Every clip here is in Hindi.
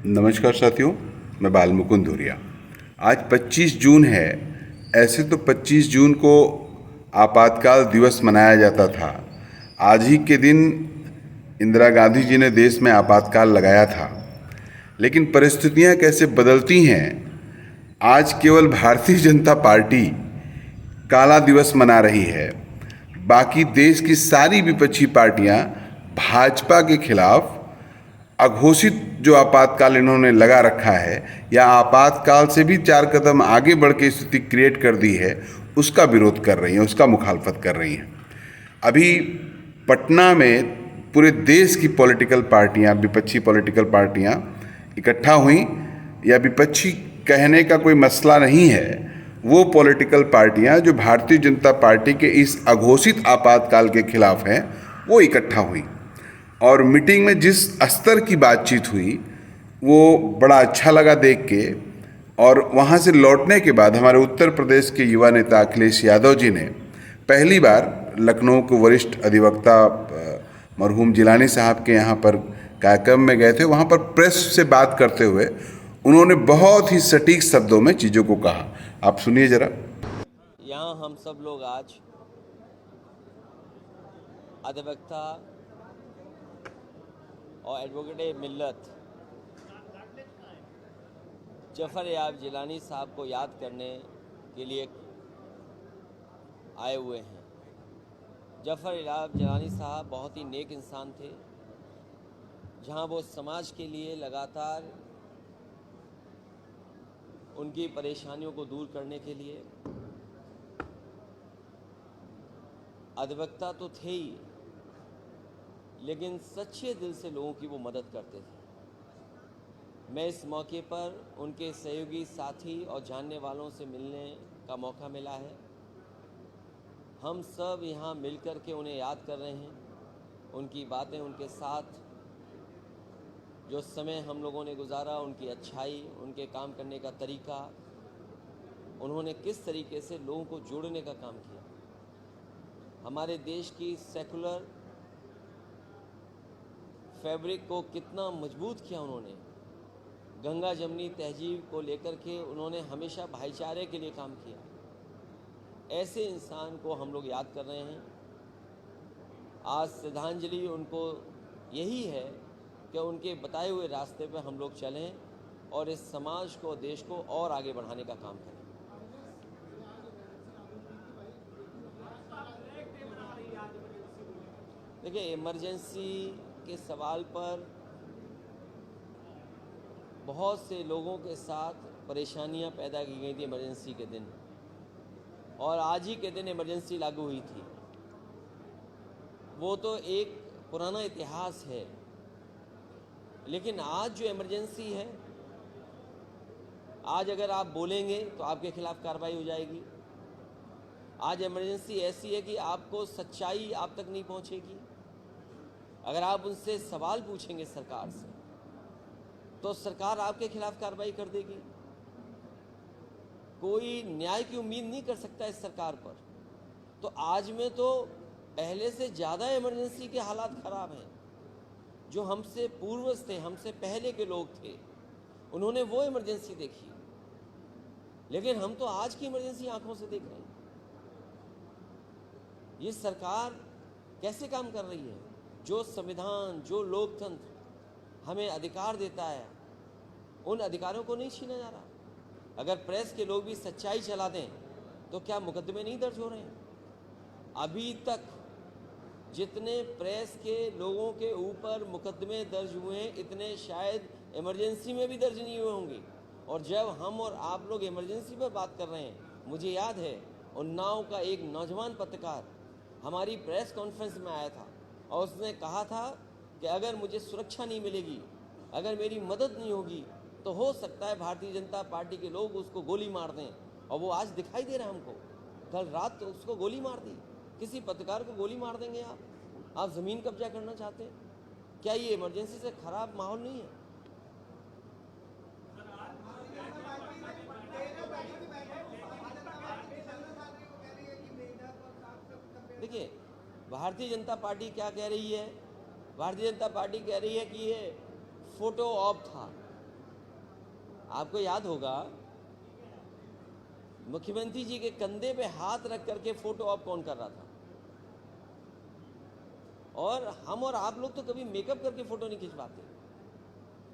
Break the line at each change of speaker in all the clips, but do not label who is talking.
नमस्कार साथियों, मैं बाल मुकुंद धुरिया। आज 25 जून है। ऐसे तो 25 जून को आपातकाल दिवस मनाया जाता था। आज ही के दिन इंदिरा गांधी जी ने देश में आपातकाल लगाया था, लेकिन परिस्थितियां कैसे बदलती हैं। आज केवल भारतीय जनता पार्टी काला दिवस मना रही है। बाकी देश की सारी विपक्षी पार्टियां भाजपा के खिलाफ अघोषित जो आपातकाल इन्होंने लगा रखा है, या आपातकाल से भी 4 कदम आगे बढ़ के स्थिति क्रिएट कर दी है, उसका विरोध कर रही हैं, उसका मुखालफत कर रही हैं। अभी पटना में पूरे देश की पॉलिटिकल पार्टियां, विपक्षी पॉलिटिकल पार्टियां इकट्ठा हुई। या विपक्षी कहने का कोई मसला नहीं है। वो पॉलिटिकल पार्टियां जो भारतीय जनता पार्टी के इस अघोषित आपातकाल के खिलाफ हैं, वो इकट्ठा हुई। और मीटिंग में जिस स्तर की बातचीत हुई, वो बड़ा अच्छा लगा देख के। और वहाँ से लौटने के बाद हमारे उत्तर प्रदेश के युवा नेता अखिलेश यादव जी ने पहली बार लखनऊ के वरिष्ठ अधिवक्ता मरहूम जिलानी साहब के यहाँ पर कार्यक्रम में गए थे। वहाँ पर प्रेस से बात करते हुए उन्होंने बहुत ही सटीक शब्दों में चीज़ों को कहा। आप सुनिए जरा।
यहाँ हम सब लोग आज अधिवक्ता और एडवोकेट मिल्लत जफ़र याब जिलानी साहब को याद करने के लिए आए हुए हैं। जफ़र याब जिलानी साहब बहुत ही नेक इंसान थे। जहाँ वो समाज के लिए लगातार उनकी परेशानियों को दूर करने के लिए अधिवक्ता तो थे ही, लेकिन सच्चे दिल से लोगों की वो मदद करते थे। मैं इस मौके पर उनके सहयोगी साथी और जानने वालों से मिलने का मौका मिला है। हम सब यहाँ मिलकर के उन्हें याद कर रहे हैं। उनकी बातें, उनके साथ जो समय हम लोगों ने गुजारा, उनकी अच्छाई, उनके काम करने का तरीका, उन्होंने किस तरीके से लोगों को जोड़ने का काम किया। हमारे देश की सेकुलर फैब्रिक को कितना मजबूत किया उन्होंने। गंगा जमनी तहजीब को लेकर के उन्होंने हमेशा भाईचारे के लिए काम किया। ऐसे इंसान को हम लोग याद कर रहे हैं। आज श्रद्धांजलि उनको यही है कि उनके बताए हुए रास्ते पर हम लोग चलें और इस समाज को, देश को और आगे बढ़ाने का काम करें। देखिए, इमरजेंसी के सवाल पर बहुत से लोगों के साथ परेशानियां पैदा की गई थी इमरजेंसी के दिन, और आज ही के दिन इमरजेंसी लागू हुई थी। वो तो एक पुराना इतिहास है, लेकिन आज जो इमरजेंसी है, आज अगर आप बोलेंगे तो आपके खिलाफ कार्रवाई हो जाएगी। आज इमरजेंसी ऐसी है कि आपको सच्चाई आप तक नहीं पहुंचेगी। अगर आप उनसे सवाल पूछेंगे सरकार से, तो सरकार आपके खिलाफ कार्रवाई कर देगी। कोई न्याय की उम्मीद नहीं कर सकता इस सरकार पर। तो आज में तो पहले से ज़्यादा इमरजेंसी के हालात ख़राब हैं। जो हमसे पूर्वज थे, हमसे पहले के लोग थे, उन्होंने वो इमरजेंसी देखी, लेकिन हम तो आज की इमरजेंसी आंखों से देख रहे हैं। ये सरकार कैसे काम कर रही है? जो संविधान, जो लोकतंत्र हमें अधिकार देता है, उन अधिकारों को नहीं छीना जा रहा। अगर प्रेस के लोग भी सच्चाई चला दें तो क्या मुकदमे नहीं दर्ज हो रहे हैं? अभी तक जितने प्रेस के लोगों के ऊपर मुकदमे दर्ज हुए हैं, इतने शायद इमरजेंसी में भी दर्ज नहीं हुए होंगे। और जब हम और आप लोग इमरजेंसी पर बात कर रहे हैं, मुझे याद है उन्नाव का एक नौजवान पत्रकार हमारी प्रेस कॉन्फ्रेंस में आया था और उसने कहा था कि अगर मुझे सुरक्षा नहीं मिलेगी, अगर मेरी मदद नहीं होगी, तो हो सकता है भारतीय जनता पार्टी के लोग उसको गोली मार दें। और वो आज दिखाई दे रहा है हमको। कल रात तो उसको गोली मार दी। किसी पत्रकार को गोली मार देंगे आप ज़मीन कब्जा करना चाहते हैं? क्या ये इमरजेंसी से खराब माहौल नहीं है? देखिए, भारतीय जनता पार्टी क्या कह रही है? भारतीय जनता पार्टी कह रही है कि ये फोटो ऑप था। आपको याद होगा मुख्यमंत्री जी के कंधे पे हाथ रख करके फोटो ऑप कौन कर रहा था। और हम और आप लोग तो कभी मेकअप करके फोटो नहीं खिंचवाते,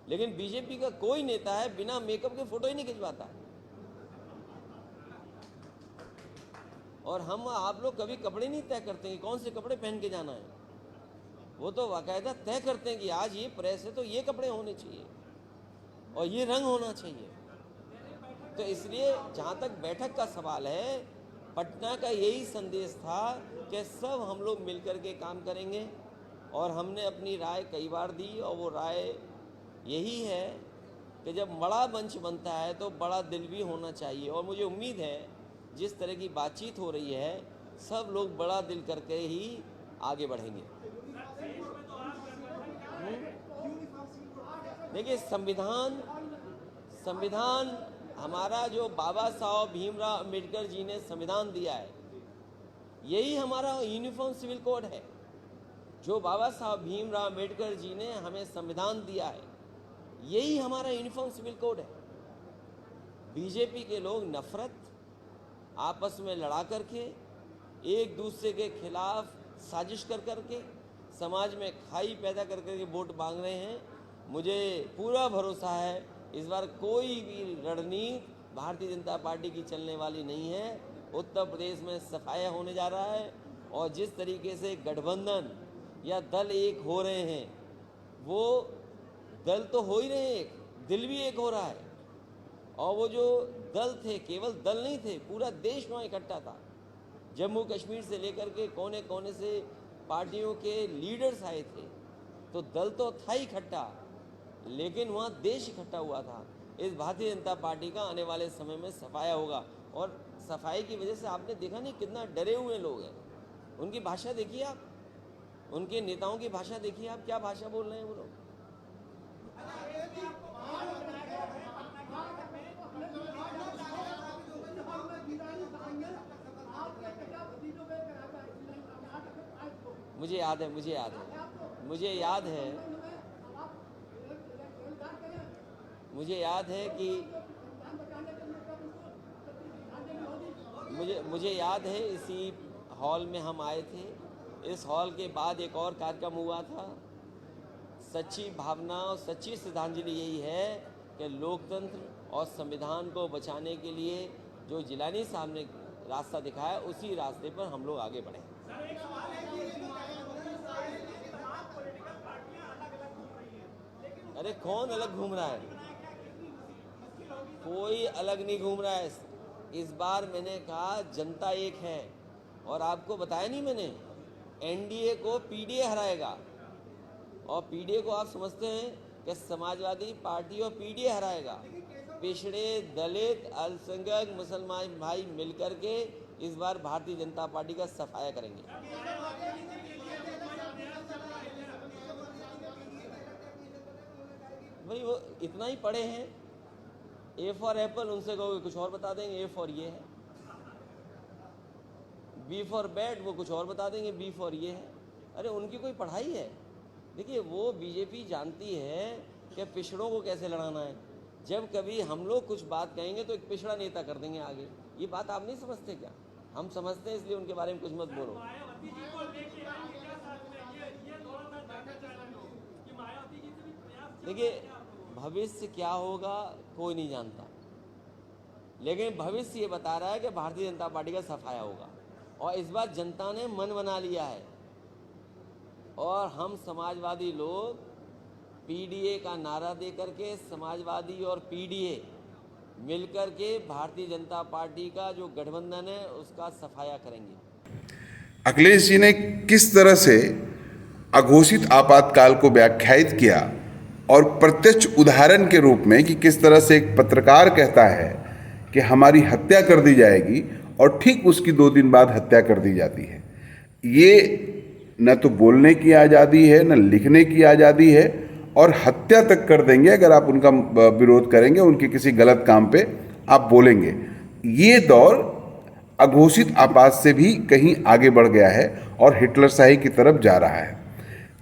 लेकिन बीजेपी का कोई नेता है बिना मेकअप के फोटो ही नहीं खिंचवाता। और हम आप लोग कभी कपड़े नहीं तय करते हैं कि कौन से कपड़े पहन के जाना है, वो तो बाकायदा तय करते हैं कि आज ये प्रेस है तो ये कपड़े होने चाहिए और ये रंग होना चाहिए। तो इसलिए जहाँ तक बैठक का सवाल है, पटना का यही संदेश था कि सब हम लोग मिलकर के काम करेंगे। और हमने अपनी राय कई बार दी और वो राय यही है कि जब बड़ा मंच बनता है तो बड़ा दिल भी होना चाहिए। और मुझे उम्मीद है जिस तरह की बातचीत हो रही है सब लोग बड़ा दिल करके ही आगे बढ़ेंगे। देखिए, संविधान हमारा जो बाबा साहब भीमराव अम्बेडकर जी ने संविधान दिया है, यही हमारा यूनिफॉर्म सिविल कोड है। जो बाबा साहब भीमराव अम्बेडकर जी ने हमें संविधान दिया है, यही हमारा यूनिफॉर्म सिविल कोड है। बीजेपी के लोग नफरत आपस में लड़ा करके, एक दूसरे के खिलाफ साजिश कर करके, समाज में खाई पैदा कर करके वोट मांग रहे हैं। मुझे पूरा भरोसा है इस बार कोई भी रणनीति भारतीय जनता पार्टी की चलने वाली नहीं है। उत्तर प्रदेश में सफाया होने जा रहा है और जिस तरीके से गठबंधन या दल एक हो रहे हैं, वो दल तो हो ही रहे हैं, एक दिल भी एक हो रहा है। और वो जो दल थे, केवल दल नहीं थे, पूरा देश वहाँ इकट्ठा था। जम्मू कश्मीर से लेकर के कोने कोने से पार्टियों के लीडर्स आए थे, तो दल तो था ही इकट्ठा, लेकिन वहाँ देश इकट्ठा हुआ था। इस भारतीय जनता पार्टी का आने वाले समय में सफाया होगा। और सफाई की वजह से आपने देखा नहीं कितना डरे हुए लोग हैं। उनकी भाषा देखिए आप, उनके नेताओं की भाषा देखिए आप, क्या भाषा बोल रहे हैं वो लोग। मुझे याद है कि मुझे याद है इसी हॉल में हम आए थे। इस हॉल के बाद एक और कार्यक्रम हुआ था। सच्ची भावना और सच्ची श्रद्धांजलि यही है कि लोकतंत्र और संविधान को बचाने के लिए जो जिलानी साहब ने रास्ता दिखाया, उसी रास्ते पर हम लोग आगे बढ़े। अरे कौन अलग घूम रहा है? कोई अलग नहीं घूम रहा है। इस बार मैंने कहा जनता एक है, और आपको बताया नहीं मैंने, एनडीए को पीडीए हराएगा। और पीडीए को आप समझते हैं कि समाजवादी पार्टी और पीडीए हराएगा। पिछड़े, दलित, अल्पसंख्यक, मुसलमान भाई मिलकर के इस बार भारतीय जनता पार्टी का सफाया करेंगे। भाई वो इतना ही पढ़े हैं, ए फॉर एप्पल, उनसे कहोगे कुछ और बता देंगे, ए फॉर ये है। बी फॉर बैट, वो कुछ और बता देंगे, बी फॉर ये है। अरे उनकी कोई पढ़ाई है? देखिए, वो बीजेपी जानती है कि पिछड़ों को कैसे लड़ाना है। जब कभी हम लोग कुछ बात कहेंगे तो एक पिछड़ा नेता कर देंगे आगे। ये बात आप नहीं समझते क्या? हम समझते हैं, इसलिए उनके बारे में कुछ मत बोलो। देखिए, भविष्य क्या होगा कोई नहीं जानता, लेकिन भविष्य ये बता रहा है कि भारतीय जनता पार्टी का सफाया होगा। और इस बार जनता ने मन बना लिया है, और हम समाजवादी लोग पीडीए का नारा दे करके, समाजवादी और पीडीए मिलकर के भारतीय जनता पार्टी का जो गठबंधन है उसका सफाया करेंगे।
अखिलेश जी ने किस तरह से अघोषित आपातकाल को व्याख्यायित किया, और प्रत्यक्ष उदाहरण के रूप में कि किस तरह से एक पत्रकार कहता है कि हमारी हत्या कर दी जाएगी और ठीक उसकी 2 दिन बाद हत्या कर दी जाती है। ये न तो बोलने की आज़ादी है, न लिखने की आज़ादी है, और हत्या तक कर देंगे अगर आप उनका विरोध करेंगे, उनके किसी गलत काम पे आप बोलेंगे। ये दौर अघोषित आपात से भी कहीं आगे बढ़ गया है और हिटलरशाही की तरफ जा रहा है।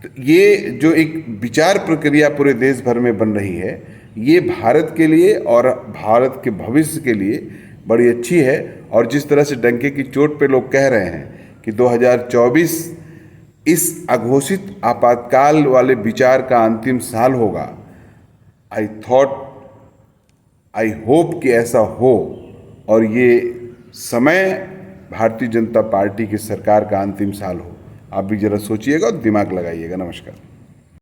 तो ये जो एक विचार प्रक्रिया पूरे देश भर में बन रही है, ये भारत के लिए और भारत के भविष्य के लिए बड़ी अच्छी है। और जिस तरह से डंके की चोट पे लोग कह रहे हैं कि 2024 इस अघोषित आपातकाल वाले विचार का अंतिम साल होगा, आई होप कि ऐसा हो और ये समय भारतीय जनता पार्टी की सरकार का अंतिम साल हो। आप भी जरा सोचिएगा और दिमाग लगाइएगा। नमस्कार।